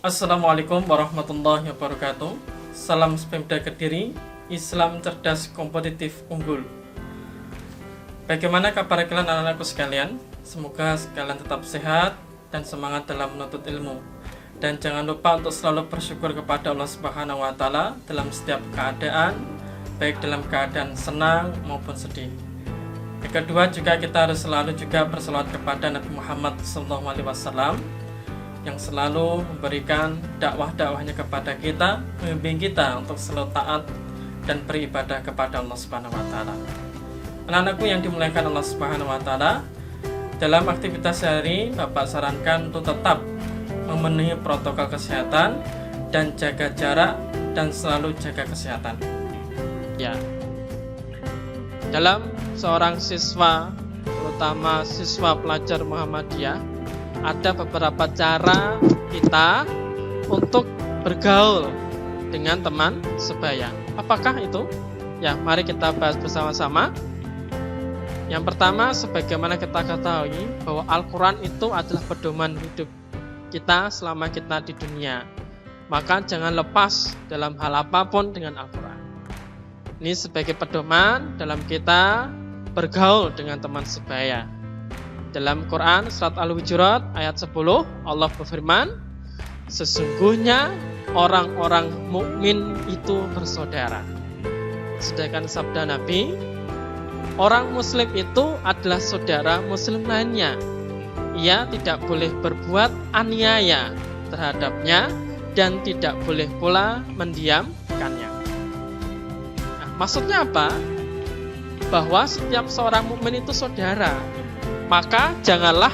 Assalamualaikum warahmatullahi wabarakatuh. Salam Pemda Kediri, Islam cerdas, kompetitif, unggul. Bagaimana kabar kalian anak-anakku sekalian? Semoga kalian tetap sehat dan semangat dalam menuntut ilmu. Dan jangan lupa untuk selalu bersyukur kepada Allah Subhanahu wa Ta'ala dalam setiap keadaan, baik dalam keadaan senang maupun sedih. Yang kedua, juga kita harus selalu juga berselawat kepada Nabi Muhammad SAW yang selalu memberikan dakwah-dakwahnya kepada kita, membimbing kita untuk selalu taat dan beribadah kepada Allah Subhanahu wa Ta'ala. Anak-anakku yang dimuliakan Allah Subhanahu wa Ta'ala, dalam aktivitas sehari Bapak sarankan untuk tetap memenuhi protokol kesehatan dan jaga jarak dan selalu jaga kesehatan. Ya. Dalam seorang siswa, terutama siswa pelajar Muhammadiyah, ada beberapa cara kita untuk bergaul dengan teman sebaya. Apakah itu? Ya, mari kita bahas bersama-sama. Yang pertama, sebagaimana kita ketahui bahwa Al-Quran itu adalah pedoman hidup kita selama kita di dunia. Maka jangan lepas dalam hal apapun dengan Al-Quran. Ini sebagai pedoman dalam kita bergaul dengan teman sebaya. Dalam Quran surat Al-Hujurat ayat 10, Allah berfirman, sesungguhnya orang-orang mukmin itu bersaudara. Sedangkan sabda Nabi, orang muslim itu adalah saudara muslim lainnya. Ia tidak boleh berbuat aniaya terhadapnya dan tidak boleh pula mendiamkannya. Nah, maksudnya apa? Bahwa setiap seorang mukmin itu saudara. Maka janganlah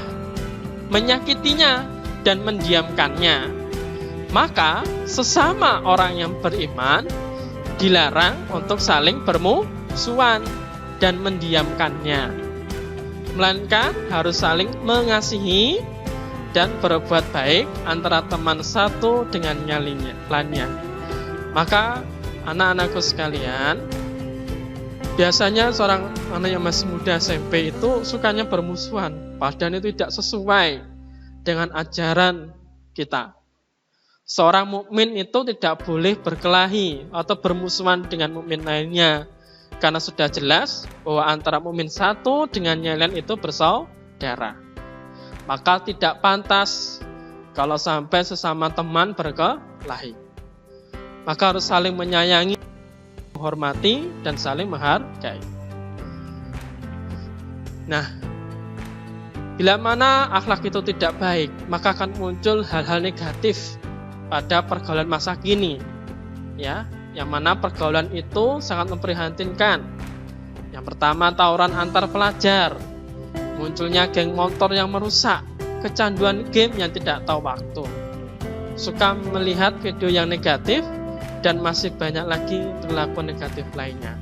menyakitinya dan mendiamkannya. Maka sesama orang yang beriman dilarang untuk saling bermusuhan dan mendiamkannya, melainkan harus saling mengasihi dan berbuat baik antara teman satu dengan lainnya. Maka anak-anakku sekalian, biasanya seorang anak yang masih muda SMP itu sukanya bermusuhan, padahal itu tidak sesuai dengan ajaran kita. Seorang mukmin itu tidak boleh berkelahi atau bermusuhan dengan mukmin lainnya, karena sudah jelas bahwa antara mukmin satu dengan yang lain itu bersaudara. Maka tidak pantas kalau sampai sesama teman berkelahi. Maka harus saling menyayangi, menghormati, dan saling menghargai. Nah, bila mana akhlak itu tidak baik, maka akan muncul hal-hal negatif pada pergaulan masa kini. Ya, yang mana pergaulan itu sangat memprihatinkan. Yang pertama, tawuran antar pelajar, munculnya geng motor yang merusak, kecanduan game yang tidak tahu waktu, suka melihat video yang negatif, dan masih banyak lagi perilaku negatif lainnya.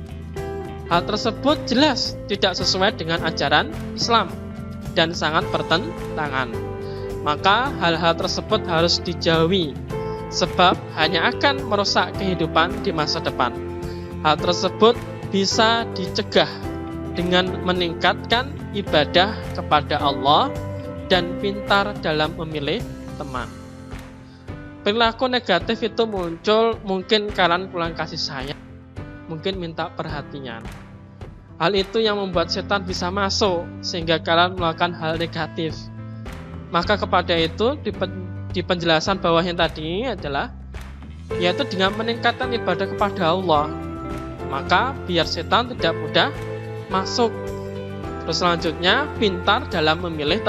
Hal tersebut jelas tidak sesuai dengan ajaran Islam dan sangat bertentangan. Maka hal-hal tersebut harus dijauhi, sebab hanya akan merusak kehidupan di masa depan. Hal tersebut bisa dicegah dengan meningkatkan ibadah kepada Allah dan pintar dalam memilih teman. Perilaku negatif itu muncul mungkin kalian kurang kasih sayang, mungkin minta perhatian. Hal itu yang membuat setan bisa masuk sehingga kalian melakukan hal negatif. Maka kepada itu di penjelasan bawah yang tadi adalah yaitu dengan meningkatkan ibadah kepada Allah, maka biar setan tidak mudah masuk. Terus selanjutnya, pintar dalam memilih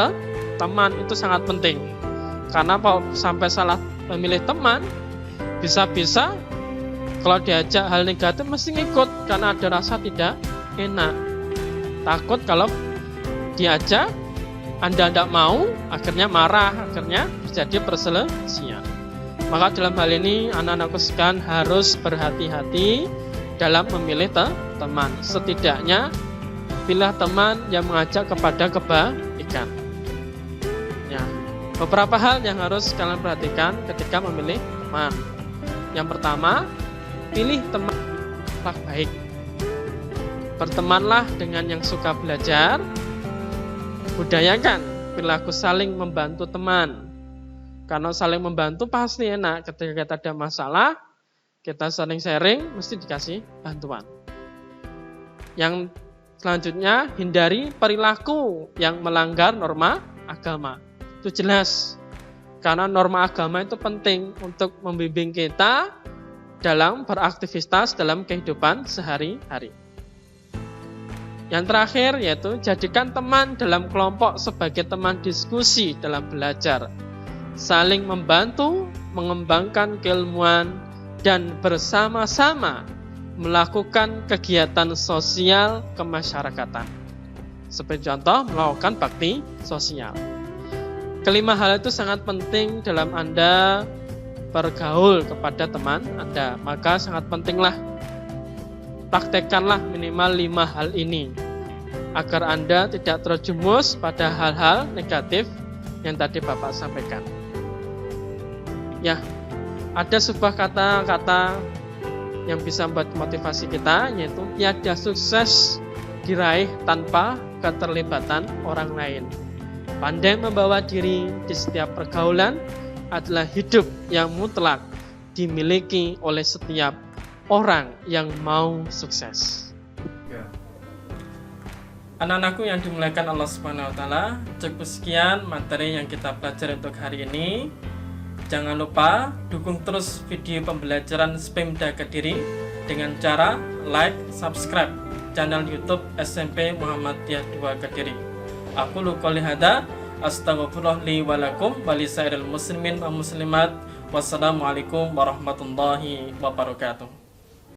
teman itu sangat penting, karena kalau sampai salah memilih teman, bisa-bisa kalau diajak hal negatif mesti ngikut karena ada rasa tidak enak. Takut kalau diajak Anda tidak mau, akhirnya marah, akhirnya terjadi perselisihan. Maka dalam hal ini anak-anakku sekalian harus berhati-hati dalam memilih teman. Setidaknya pilih teman yang mengajak kepada kebaikan. Ya, beberapa hal yang harus kalian perhatikan ketika memilih teman. Yang pertama, pilih teman yang baik. Bertemanlah dengan yang suka belajar, budayakan perilaku saling membantu teman. Karena saling membantu pasti enak. Ketika kita ada masalah, kita saling sharing, mesti dikasih bantuan. Yang selanjutnya, hindari perilaku yang melanggar norma agama. Itu jelas. Karena norma agama itu penting untuk membimbing kita dalam beraktivitas dalam kehidupan sehari-hari. Yang terakhir yaitu jadikan teman dalam kelompok sebagai teman diskusi dalam belajar. Saling membantu, mengembangkan keilmuan, dan bersama-sama melakukan kegiatan sosial kemasyarakatan. Seperti contoh, melakukan bakti sosial. Kelima hal itu sangat penting dalam Anda bergaul kepada teman Anda. Maka sangat pentinglah praktekkanlah minimal 5 hal ini agar Anda tidak terjerumus pada hal-hal negatif yang tadi Bapak sampaikan. Ya, ada sebuah kata-kata yang bisa membuat motivasi kita, yaitu tiada sukses diraih tanpa keterlibatan orang lain. Pandai membawa diri di setiap pergaulan adalah hidup yang mutlak dimiliki oleh setiap orang yang mau sukses. Anak-anakku yang dimuliakan Allah Subhanahu wa taala, cukup sekian materi yang kita pelajari untuk hari ini. Jangan lupa dukung terus video pembelajaran SPEMDA Kediri dengan cara like, subscribe channel YouTube SMP Muhammadiyah 2 Kediri. Aku qouli hadza, astaghfirullah li wa lakum wa lisairil muslimin wa muslimat. Wassalamualaikum warahmatullahi wabarakatuh.